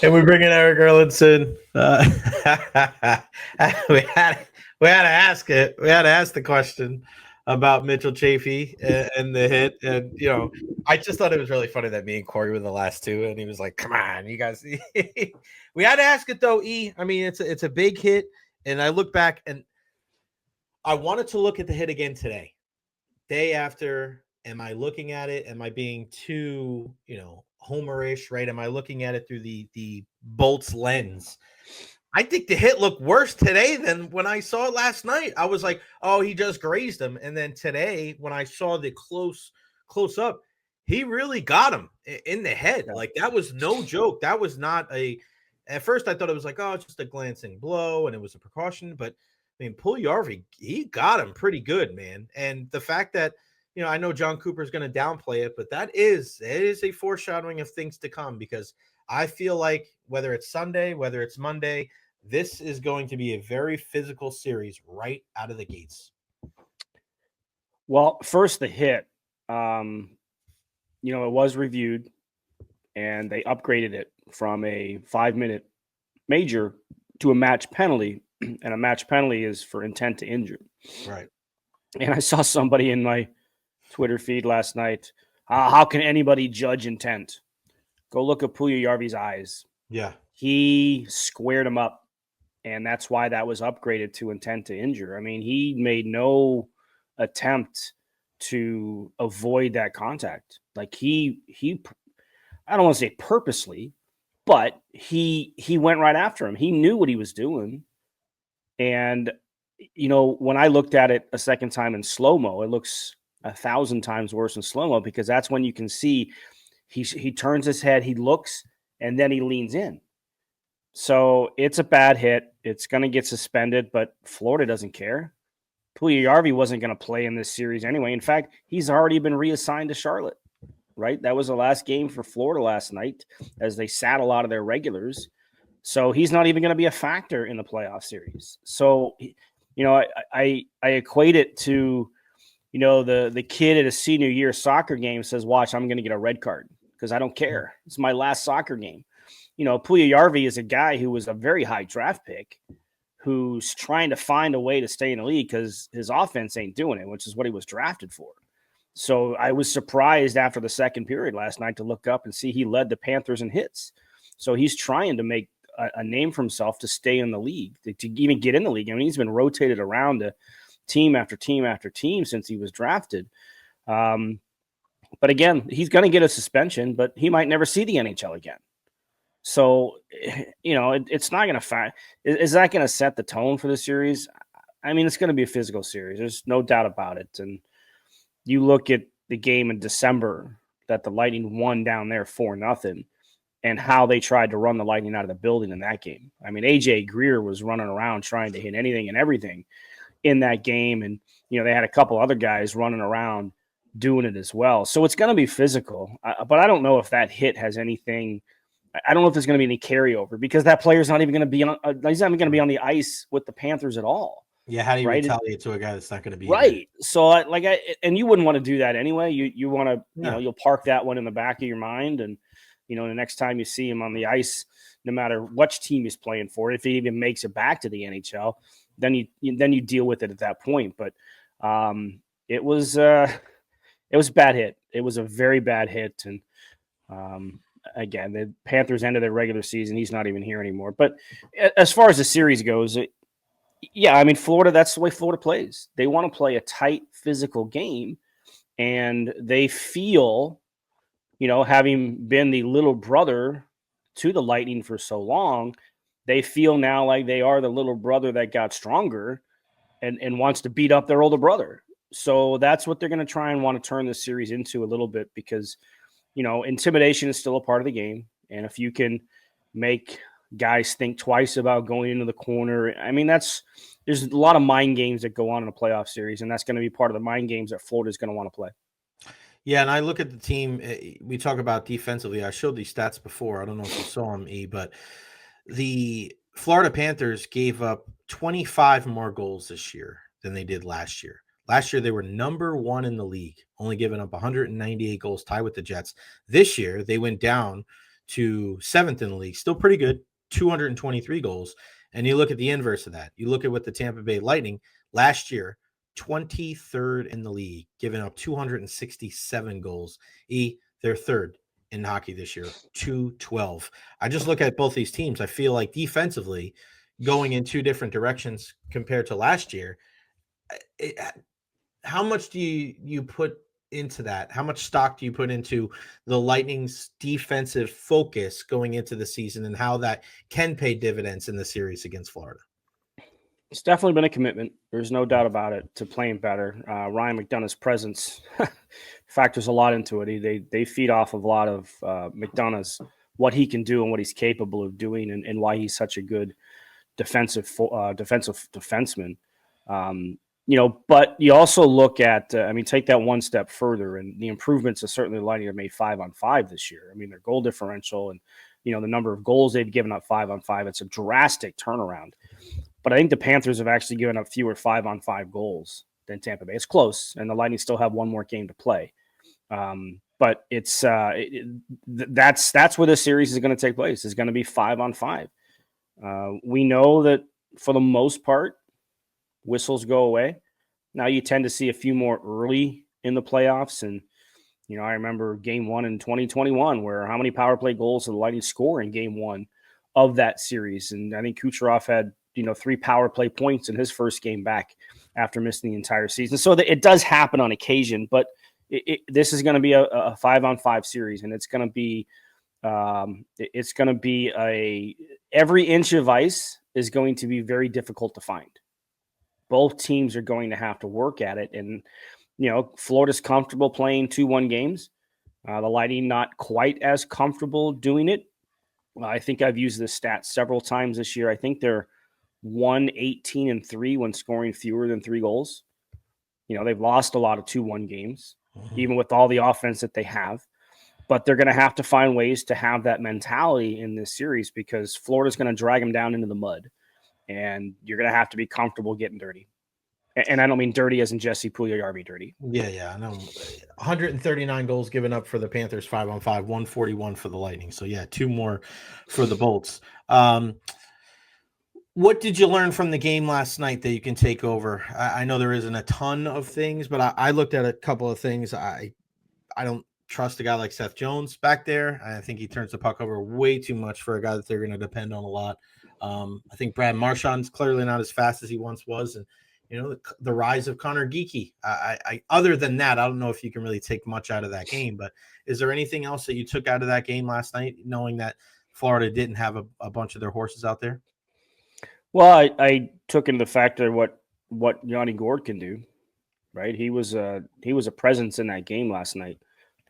And we bring in Erik Erlendsson. We had we had to ask it. We had to ask the question about Mitchell Chaffee and the hit. And I just thought it was really funny that me and Corey were the last two, and he was like, "Come on, you guys." We had to ask it though. I mean, it's a big hit, and I look back and I wanted to look at the hit again today, day after. Am I looking at it? Am I being too, homerish, right? Am I looking at it through the Bolts lens? I think the hit looked worse today than when I saw it last night. I was like, oh, he just grazed him. And then today, when I saw the close up, he really got him in the head. Yeah. Like that was no joke. That was not a at first I thought it was like, oh, it's just a glancing blow and it was a precaution. But I mean, Puljujarvi, he got him pretty good, man. And the fact that I know John Cooper is going to downplay it, but it is a foreshadowing of things to come because I feel like whether it's Sunday, whether it's Monday, this is going to be a very physical series right out of the gates. Well, first the hit, it was reviewed and they upgraded it from a 5-minute major to a match penalty. And a match penalty is for intent to injure. Right. And I saw somebody in my Twitter feed last night. How can anybody judge intent? Go look at Puljujarvi's eyes. Yeah. He squared him up, and that's why that was upgraded to intent to injure. I mean, he made no attempt to avoid that contact. Like he I don't want to say purposely, but he went right after him. He knew what he was doing. And when I looked at it a second time in slow-mo, it looks 1,000 times worse in slow-mo because that's when you can see he turns his head, he looks, and then he leans in. So it's a bad hit. It's going to get suspended, but Florida doesn't care. Puljujarvi wasn't going to play in this series anyway. In fact, he's already been reassigned to Charlotte, right? That was the last game for Florida last night as they sat a lot of their regulars. So he's not even going to be a factor in the playoff series. So, I equate it to, the kid at a senior year soccer game says, watch, I'm going to get a red card because I don't care. It's my last soccer game. Puljujarvi is a guy who was a very high draft pick who's trying to find a way to stay in the league because his offense ain't doing it, which is what he was drafted for. So I was surprised after the second period last night to look up and see he led the Panthers in hits. So he's trying to make a name for himself to stay in the league, to even get in the league. I mean, he's been rotated around to team after team after team since he was drafted. But again, he's going to get a suspension, but he might never see the NHL again. So, it's not going to is that going to set the tone for the series? I mean, it's going to be a physical series. There's no doubt about it. And you look at the game in December that the Lightning won down there 4-0 and how they tried to run the Lightning out of the building in that game. I mean, AJ Greer was running around trying to hit anything and everything in that game. And, they had a couple other guys running around doing it as well. So it's going to be physical. But I don't know if that hit has anything. I don't know if there's going to be any carryover because that player's not even going to be on. He's not even going to be on the ice with the Panthers at all. Yeah, how do you retaliate to a guy that's not going to be right? There? So, and you wouldn't want to do that anyway. You want to, No. You'll park that one in the back of your mind, and the next time you see him on the ice, no matter which team he's playing for, if he even makes it back to the NHL, then you deal with it at that point. But it was a bad hit. It was a very bad hit, and again, the Panthers ended their regular season. He's not even here anymore. But as far as the series goes, I mean, Florida, that's the way Florida plays. They want to play a tight, physical game, and they feel, having been the little brother to the Lightning for so long, they feel now like they are the little brother that got stronger and wants to beat up their older brother. So that's what they're going to try and want to turn this series into a little bit because – intimidation is still a part of the game. And if you can make guys think twice about going into the corner, I mean, there's a lot of mind games that go on in a playoff series, and that's going to be part of the mind games that Florida is going to want to play. Yeah, and I look at the team. We talk about defensively. I showed these stats before. I don't know if you saw them, E, but the Florida Panthers gave up 25 more goals this year than they did last year. Last year, they were number one in the league, only giving up 198 goals, tied with the Jets. This year, they went down to 7th in the league. Still pretty good, 223 goals. And you look at the inverse of that. You look at what the Tampa Bay Lightning last year, 23rd in the league, giving up 267 goals. They're third in hockey this year, 212. I just look at both these teams. I feel like defensively going in two different directions compared to last year. How much do you put into that? How much stock do you put into the Lightning's defensive focus going into the season and how that can pay dividends in the series against Florida? It's definitely been a commitment. There's no doubt about it, to playing better. Ryan McDonough's presence factors a lot into it. They feed off of a lot of McDonough's, what he can do and what he's capable of doing, and why he's such a good defensive defenseman. But you also look at, take that one step further, and the improvements that certainly the Lightning have made 5-on-5 this year. I mean, their goal differential and, the number of goals they've given up 5-on-5, it's a drastic turnaround. But I think the Panthers have actually given up fewer 5-on-5 goals than Tampa Bay. It's close, and the Lightning still have one more game to play. But it's that's where the series is going to take place. It's going to be 5-on-5. We know that for the most part, whistles go away. Now you tend to see a few more early in the playoffs. And, I remember game 1 in 2021, where how many power play goals did the Lightning score in game 1 of that series? And I think Kucherov had, 3 power play points in his first game back after missing the entire season. So it does happen on occasion, but this is going to be a 5-on-5 series, and it's going to be every inch of ice is going to be very difficult to find. Both teams are going to have to work at it. And, Florida's comfortable playing 2-1 games. The Lightning not quite as comfortable doing it. I think I've used this stat several times this year. I think they're 1-18-3 when scoring fewer than 3 goals. They've lost a lot of 2-1 games, even with all the offense that they have. But they're going to have to find ways to have that mentality in this series, because Florida's going to drag them down into the mud. And you're going to have to be comfortable getting dirty. And I don't mean dirty as in Jesse Puljujarvi dirty. Yeah, I know. 139 goals given up for the Panthers 5-on-5, 141 for the Lightning. So, 2 more for the Bolts. What did you learn from the game last night that you can take over? I know there isn't a ton of things, but I looked at a couple of things. I don't trust a guy like Seth Jones back there. I think he turns the puck over way too much for a guy that they're going to depend on a lot. I think Brad Marchand's clearly not as fast as he once was. And, the rise of Conor Geekie. I other than that, I don't know if you can really take much out of that game, but is there anything else that you took out of that game last night, knowing that Florida didn't have a bunch of their horses out there? Well, I took into the factor what Yanni Gourde can do, right? He was a presence in that game last night.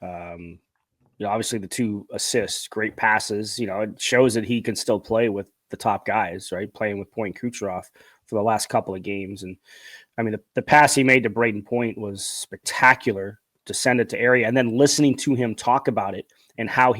Obviously the 2 assists, great passes, it shows that he can still play with the top guys, right? Playing with Point Kucherov for the last couple of games. And the pass he made to Braden Point was spectacular, to send it to area, and then listening to him talk about it and how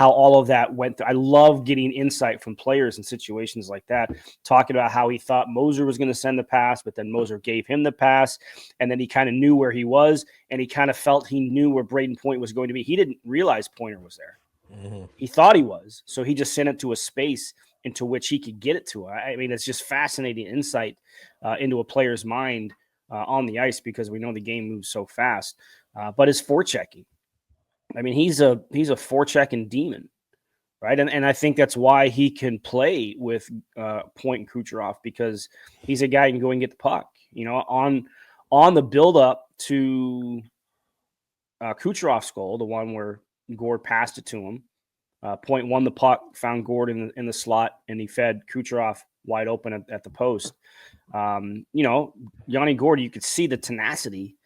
all of that went through. I love getting insight from players in situations like that, talking about how he thought Moser was going to send the pass, but then Moser gave him the pass, and then he kind of knew where he was, and he kind of felt he knew where Braden Point was going to be. He didn't realize Pointer was there. Mm-hmm. He thought he was, so he just sent it to a space into which he could get it to. It's just fascinating insight into a player's mind on the ice, because we know the game moves so fast. But his forechecking, he's a forechecking demon, right? And I think that's why he can play with Point and Kucherov, because he's a guy who can go and get the puck. On the build-up to Kucherov's goal, the one where Gourde passed it to him, Point won the puck, found Gourde in the slot, and he fed Kucherov wide open at the post. Yanni Gourde, you could see the tenacity.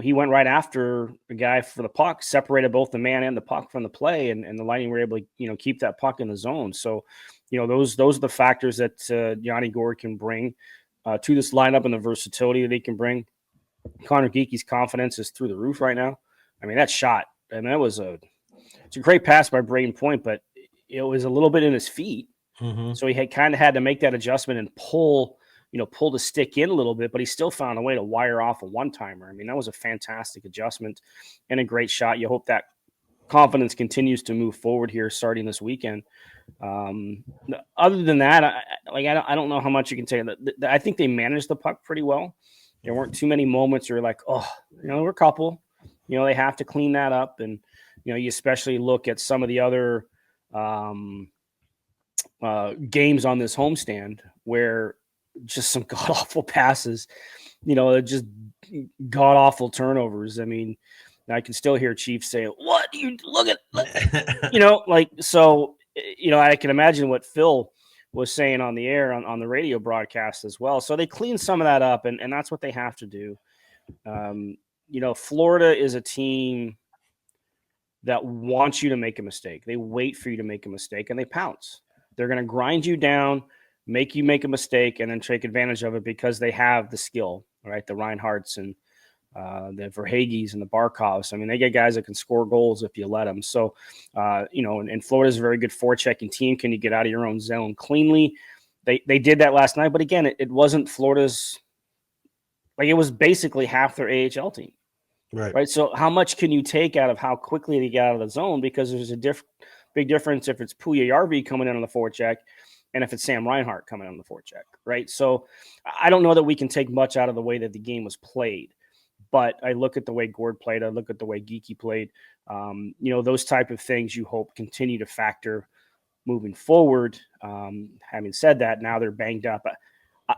He went right after the guy for the puck, separated both the man and the puck from the play, and the Lightning were able to, keep that puck in the zone. So, those are the factors that Yanni Gourde can bring to this lineup, and the versatility that he can bring. Conor Geekie's confidence is through the roof right now. That shot, it's a great pass by Braden Point, but it was a little bit in his feet. Mm-hmm. So he had to make that adjustment and pull the stick in a little bit, but he still found a way to wire off a one-timer. That was a fantastic adjustment and a great shot. You hope that confidence continues to move forward here starting this weekend. Other than that, I don't know how much you can say. I think they managed the puck pretty well. There weren't too many moments where you're like, oh, we're a couple. They have to clean that up. And, you especially look at some of the other games on this homestand where just some god-awful passes, just god-awful turnovers. I mean, I can still hear Chiefs say, what do you look at? So, I can imagine what Phil was saying on the air on the radio broadcast as well. So they clean some of that up, and that's what they have to do. Florida is a team that wants you to make a mistake. They wait for you to make a mistake, and they pounce. They're going to grind you down, make you make a mistake, and then take advantage of it because they have the skill, right? The Reinhardts and the Verhaeghes and the Barkovs. I mean, they get guys that can score goals if you let them. So, and Florida's a very good forechecking team. Can you get out of your own zone cleanly? They did that last night, but again, it wasn't Florida's. Like, it was basically half their AHL team. Right. So how much can you take out of how quickly they get out of the zone? Because there's a big difference if it's Puljujarvi coming in on the forecheck and if it's Sam Reinhart coming on the forecheck, right? So I don't know that we can take much out of the way that the game was played. But I look at the way Gord played. I look at the way Geekie played. Those type of things you hope continue to factor moving forward. Having said that, now they're banged up.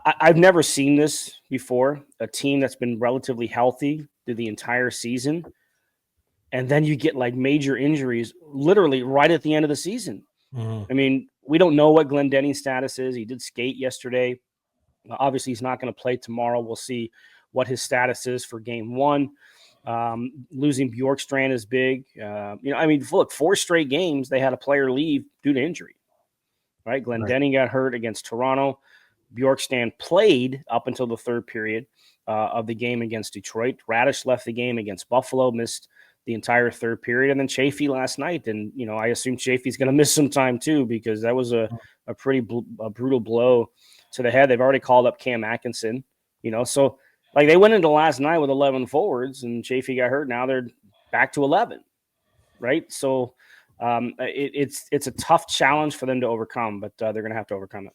I've never seen this before, a team that's been relatively healthy through the entire season, and then you get like major injuries literally right at the end of the season. Mm-hmm. I mean, we don't know what Glendening's status is. He did skate yesterday. Obviously, he's not going to play tomorrow. We'll see what his status is for game one. Losing Bjorkstrand is big. Look, 4 straight games, they had a player leave due to injury, right? Glendening got hurt against Toronto. Bjorkstrand played up until the third period of the game against Detroit. Radish left the game against Buffalo, missed the entire third period. And then Chaffee last night. And, I assume Chaffee's going to miss some time too, because that was a pretty brutal blow to the head. They've already called up Cam Atkinson, so like they went into last night with 11 forwards and Chaffee got hurt. Now they're back to 11, right? So it's a tough challenge for them to overcome, but they're going to have to overcome it.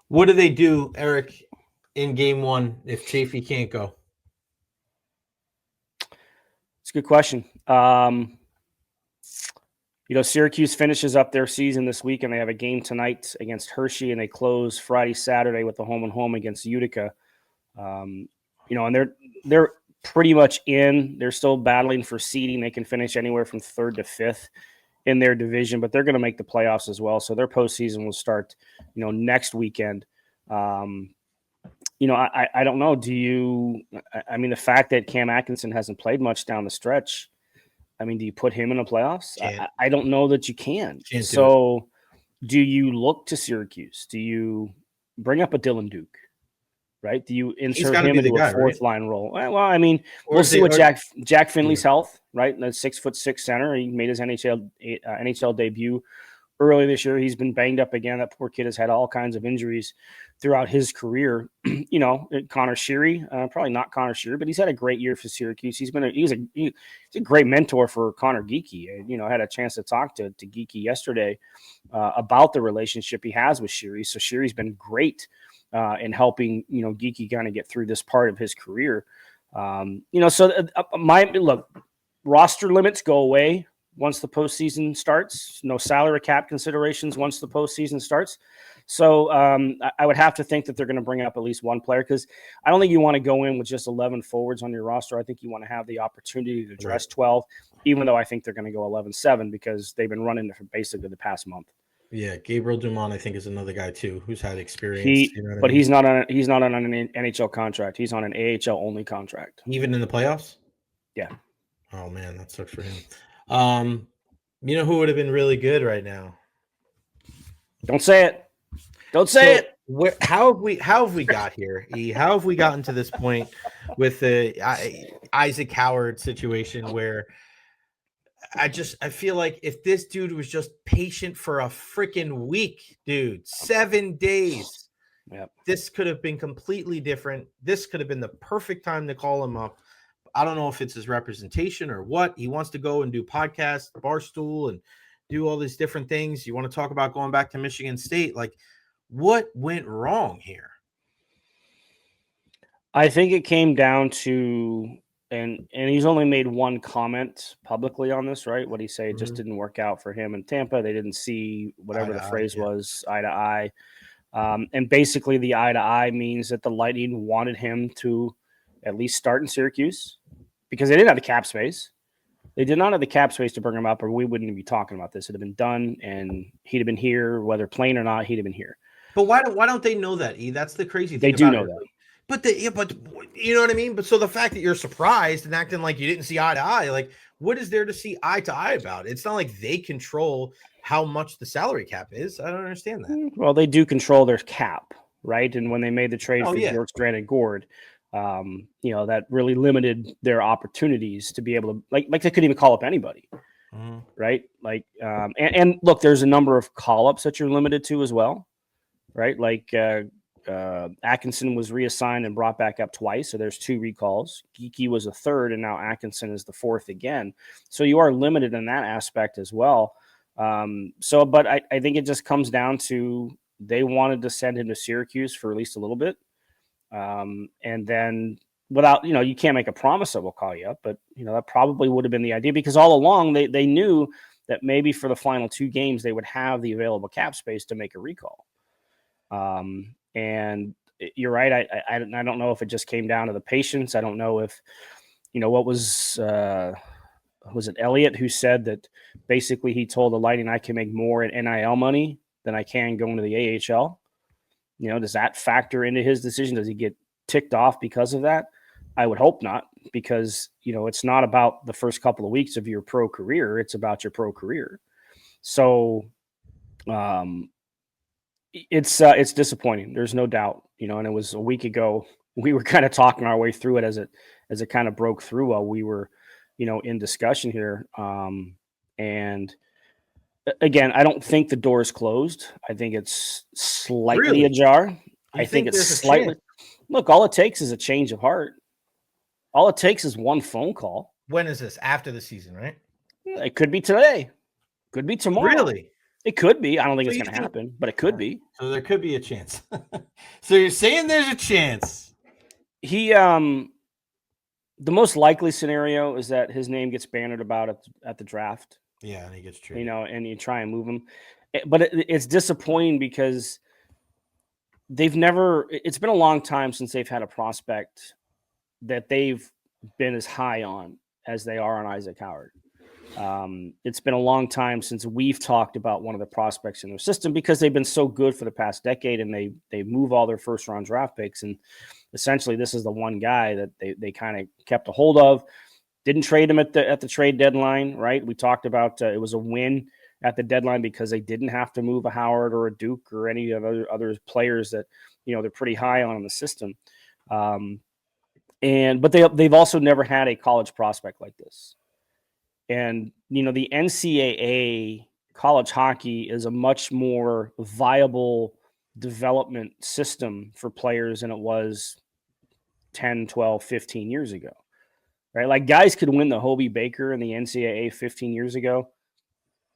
What do they do, Eric, in game one if Chaffee can't go? It's a good question. Syracuse finishes up their season this week, and they have a game tonight against Hershey, and they close Friday, Saturday with the home against Utica. And they're pretty much in. They're still battling for seeding. They can finish anywhere from 3rd to 5th in their division, but they're going to make the playoffs as well. So their postseason will start, next weekend. I don't know. The fact that Cam Atkinson hasn't played much down the stretch, do you put him in the playoffs? I don't know that you can. So do you look to Syracuse? Do you bring up a Dylan Duke? Right? Do you insert him into a fourth line role? Well, we'll see what Jack Finley's health, right? The 6'6" center. He made his NHL debut early this year. He's been banged up again. That poor kid has had all kinds of injuries throughout his career. Conor Geekie, probably not Conor Geekie, but he's had a great year for Syracuse. He's a great mentor for Conor Geekie. I had a chance to talk to Geekie yesterday about the relationship he has with Geekie. So Geekie's been great in helping, Geekie kind of get through this part of his career. Roster limits go away once the postseason starts. No salary cap considerations once the postseason starts. So I would have to think that they're going to bring up at least one player, because I don't think you want to go in with just 11 forwards on your roster. I think you want to have the opportunity to dress 12, even though I think they're going to go 11-7 because they've been running it for basically the past month. Yeah, Gabriel Dumont, I think, is another guy too who's had experience. He's not on an NHL contract. He's on an AHL only contract. Even in the playoffs? Yeah. Oh man, that sucks for him. Who would have been really good right now? Don't say it. Don't say it. How have we got here? How have we gotten to this point with the Isaac Howard situation where I feel like if this dude was just patient for a freaking week, dude, 7 days, this could have been completely different. This could have been the perfect time to call him up. I don't know if it's his representation or what. He wants to go and do podcasts, Barstool, and do all these different things. You want to talk about going back to Michigan State? Like, what went wrong here? I think it came down to, and he's only made one comment publicly on this, right? What he say? It just didn't work out for him in Tampa. They didn't see whatever the phrase was, eye to eye. And basically, the eye to eye means that the Lightning wanted him to at least start in Syracuse because they didn't have the cap space. They did not have the cap space to bring him up, or we wouldn't be talking about this. It'd have been done, and he'd have been here, whether playing or not. He'd have been here. But why don't they know that? That's the crazy thing. They do know that. But you know what I mean? But so the fact that you're surprised and acting like you didn't see eye to eye, like, what is there to see eye to eye about? It's not like they control how much the salary cap is. I don't understand that. Well, they do control their cap, right? And when they made the trade for Bjorkstrand and Gord, that really limited their opportunities to be able to, like they couldn't even call up anybody, right? Like, and look, there's a number of call ups that you're limited to as well, right? Like, Atkinson was reassigned and brought back up twice, so there's 2 recalls. Geekie was a third, and now Atkinson is the 4th again. So you are limited in that aspect as well. But I think it just comes down to they wanted to send him to Syracuse for at least a little bit, and then without, you can't make a promise that we'll call you up, but that probably would have been the idea because all along they knew that maybe for the final 2 games they would have the available cap space to make a recall. And you're right. I don't know if it just came down to the patience. I don't know if, what was it Elliott who said that basically he told the Lightning, I can make more in NIL money than I can going to the AHL. Does that factor into his decision? Does he get ticked off because of that? I would hope not, because, it's not about the first couple of weeks of your pro career. It's about your pro career. So, it's disappointing. There's no doubt, and it was a week ago. We were kind of talking our way through it as it kind of broke through while we were, in discussion here. And again, I don't think the door is closed. I think it's slightly ajar. I think it's slightly. Look, all it takes is a change of heart. All it takes is one phone call. When is this? After the season, right? It could be today. Could be tomorrow. Really? It could be. I don't think it's going to happen, but it could be. So there could be a chance. So you're saying there's a chance. The most likely scenario is that his name gets bannered about at the draft. Yeah, and he gets traded. And you try and move him. But it's disappointing because it's been a long time since they've had a prospect that they've been as high on as they are on Isaac Howard. It's been a long time since we've talked about one of the prospects in their system because they've been so good for the past decade and they move all their first round draft picks. And essentially this is the one guy that they kind of kept a hold of, didn't trade him at the trade deadline. Right. We talked about, it was a win at the deadline because they didn't have to move a Howard or a Duke or any of other players that, they're pretty high on in the system. But they've also never had a college prospect like this. And, the NCAA college hockey is a much more viable development system for players than it was 10, 12, 15 years ago, right? Like guys could win the Hobie Baker in the NCAA 15 years ago.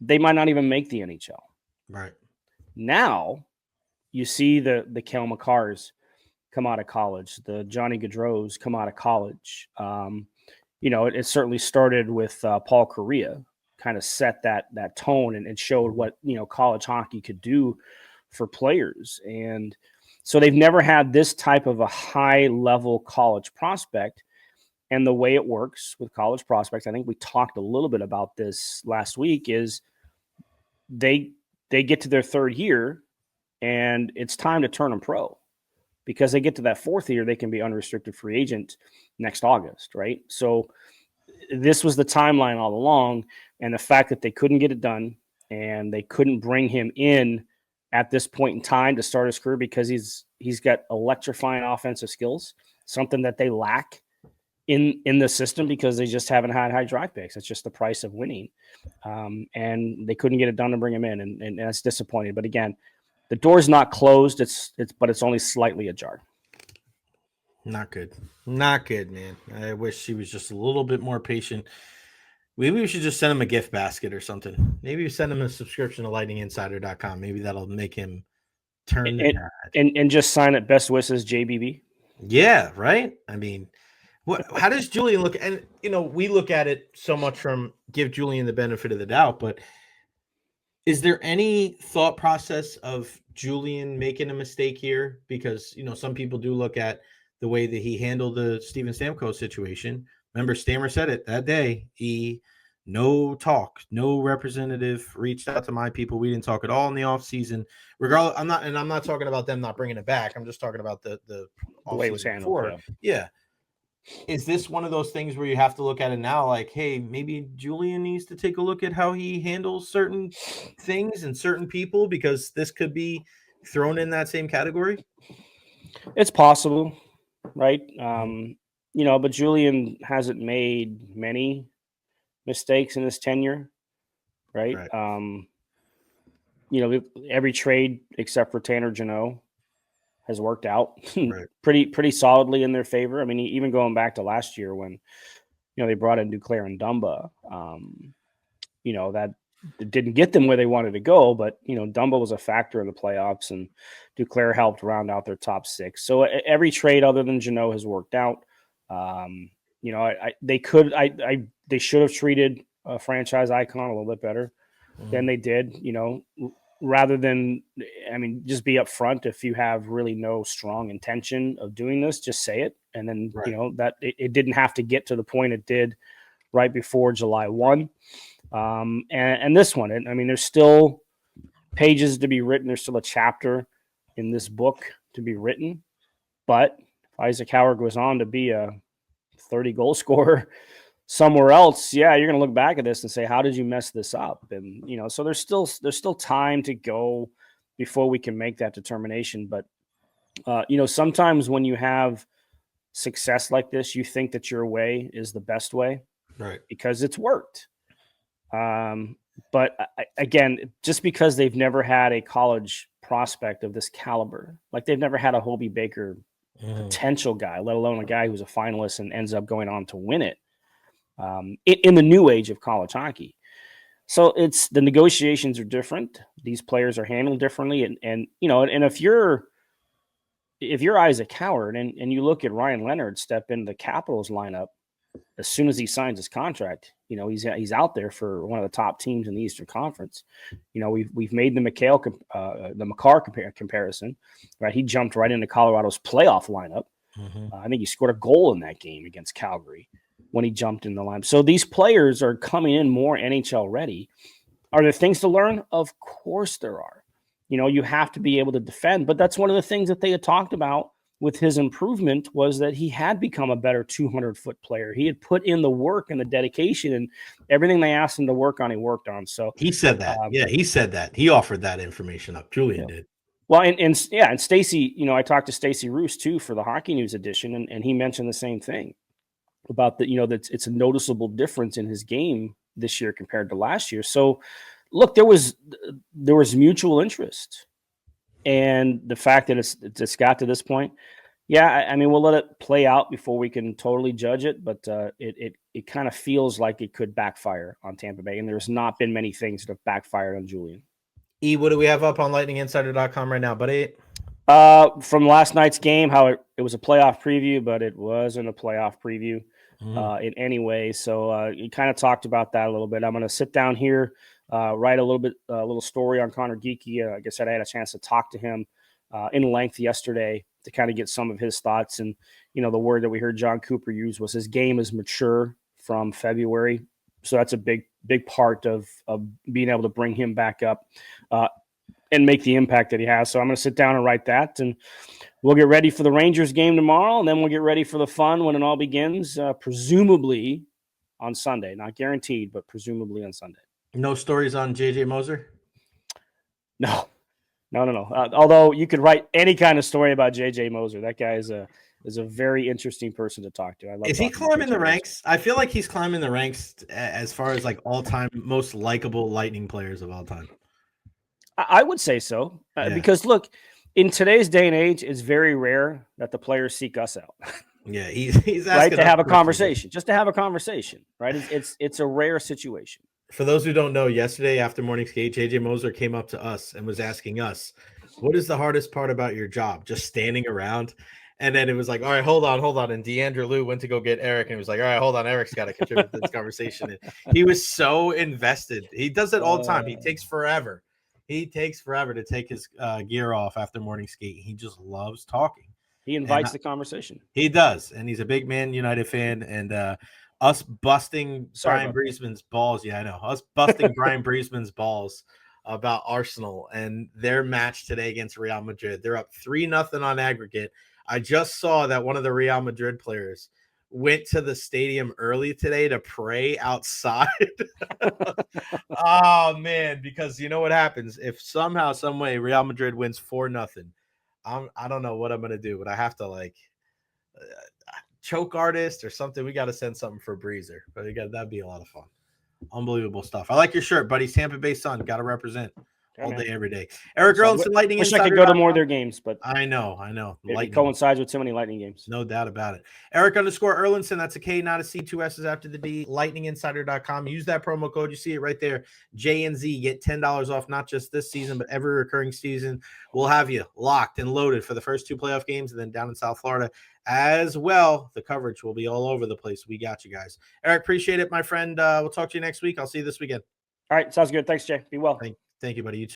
They might not even make the NHL. Right. Now you see the Kel McCarrs come out of college, the Johnny Gaudreaus come out of college. It certainly started with Paul Correa, kind of set that tone and showed what, college hockey could do for players. And so they've never had this type of a high level college prospect. And the way it works with college prospects, I think we talked a little bit about this last week, is they get to their 3rd year and it's time to turn them pro. Because they get to that 4th year, they can be unrestricted free agent next August, right? So this was the timeline all along, and the fact that they couldn't get it done and they couldn't bring him in at this point in time to start his career because he's got electrifying offensive skills, something that they lack in the system because they just haven't had high draft picks. It's just the price of winning, and they couldn't get it done to bring him in, and that's disappointing. But again, the door's not closed. But it's only slightly ajar. Not good. Not good, man. I wish she was just a little bit more patient. Maybe we should just send him a gift basket or something. Maybe we send him a subscription to lightninginsider.com. Maybe that'll make him turn the And, tide. and just sign it. Best wishes, JBB. Yeah, right? I mean, how does Julian look? And, we look at it so much from give Julian the benefit of the doubt, but is there any thought process of Julian making a mistake here? Because, some people do look at the way that he handled the Steven Stamkos situation. Remember, Stammer said it that day. No talk, no representative reached out to my people. We didn't talk at all in the offseason. Regardless, I'm not talking about them not bringing it back. I'm just talking about the way it was handled. before. Yeah. Is this one of those things where you have to look at it now like, hey, maybe Julian needs to take a look at how he handles certain things and certain people, because this could be thrown in that same category? It's possible, right? But Julian hasn't made many mistakes in his tenure, right? Every trade except for Tanner Jeannot has worked out Right. pretty solidly in their favor. I mean, even going back to last year when they brought in Duclair and Dumba, that didn't get them where they wanted to go, but Dumba was a factor in the playoffs, and Duclair helped round out their top six. So every trade other than Jeannot has worked out. They should have treated a franchise icon a little bit better than they did. Rather than, just be upfront. If you have really no strong intention of doing this, just say it. And then, Right. that it didn't have to get to the point it did right before July 1. And this one, there's still pages to be written. There's still a chapter in this book to be written. But if Isaac Howard goes on to be a 30 goal scorer somewhere else, you're going to look back at this and say, how did you mess this up? And, so there's still time to go before we can make that determination. But, sometimes when you have success like this, you think that your way is the best way, Right? Because it's worked. But again, just because they've never had a college prospect of this caliber, like they've never had a Hobie Baker potential guy, let alone a guy who's a finalist and ends up going on to win it. In the new age of college hockey. So it's the negotiations are different. These players are handled differently. And if you're Isaac Howard and you look at Ryan Leonard step into the Capitals lineup as soon as he signs his contract, he's out there for one of the top teams in the Eastern Conference. We've made the Makar comparison, right? He jumped right into Colorado's playoff lineup. I think he scored a goal in that game against Calgary when he jumped in the line. So these players are coming in more NHL ready. Are there things to learn? Of course there are. You have to be able to defend, but that's one of the things that they had talked about with his improvement was that he had become a better 200-foot player. He had put in the work and the dedication, and everything they asked him to work on, he worked on. So he said that. He said that. He offered that information up. Julian did. Well, and Stacey, I talked to Stacey Roos too for the Hockey News edition, and he mentioned the same thing about that it's a noticeable difference in his game this year compared to last year. So look, there was mutual interest, and the fact that it's got to this point, we'll let it play out before we can totally judge it, but it kind of feels like it could backfire on Tampa Bay, and there's not been many things that have backfired on Julian. What do we have up on lightninginsider.com right now, buddy? From last night's game, how it was a playoff preview, but it wasn't a playoff preview in any way. So you kind of talked about that a little bit. I'm going to sit down here, write a little story on Conor Geekie. Like I said, I had a chance to talk to him in length yesterday to kind of get some of his thoughts. And, the word that we heard John Cooper use was his game is mature from February. So that's a big part of being able to bring him back up and make the impact that he has. So I'm going to sit down and write that, and we'll get ready for the Rangers game tomorrow, and then we'll get ready for the fun when it all begins, presumably on Sunday. Not guaranteed, but presumably on Sunday. No stories on JJ Moser? No. Although you could write any kind of story about JJ Moser. That guy is a very interesting person to talk to. I love. Is he climbing the ranks? I feel like he's climbing the ranks as far as like all-time most likable Lightning players of all time. I would say so because look, In today's day and age, it's very rare that the players seek us out. Yeah, he's right, asking to us have a questions. conversation, just to have a conversation, right? It's a rare situation. For those who don't know, yesterday after morning skate, JJ Moser came up to us and was asking us, "What is the hardest part about your job? Just standing around?" And then it was like, "All right, hold on." And DeAndre Lou went to go get Eric, and he was like, "All right, hold on, Eric's got to contribute to this conversation." And he was so invested. He does it all the time. He takes forever. He takes forever to take his gear off after morning skate. He just loves talking. He invites the conversation. He does, and he's a big Man United fan. And us busting Brian Breesman's balls. Yeah, I know. Us busting Brian Breesman's balls about Arsenal and their match today against Real Madrid. They're up 3-0 on aggregate. I just saw that one of the Real Madrid players went to the stadium early today to pray outside. Oh, man, because you know what happens? If somehow, some way, Real Madrid wins 4-0, I don't know what I'm going to do, but I have to, like, choke artist or something. We got to send something for Breezer, but that'd be a lot of fun. Unbelievable stuff. I like your shirt, buddy. Tampa Bay Sun. Got to represent all day, every day. Erik Erlendsson, Lightning Wish Insider. I could go to more of their games, but I know. It coincides with too many Lightning games. No doubt about it. Erik_Erlendsson. That's a K, not a C, 2 S's after the D. LightningInsider.com. Use that promo code. You see it right there. JNZ. Get $10 off, not just this season, but every recurring season. We'll have you locked and loaded for the first 2 playoff games, and then down in South Florida as well. The coverage will be all over the place. We got you guys. Erik, appreciate it, my friend. We'll talk to you next week. I'll see you this weekend. All right. Sounds good. Thanks, Jay. Be well. Thank you, buddy. You too.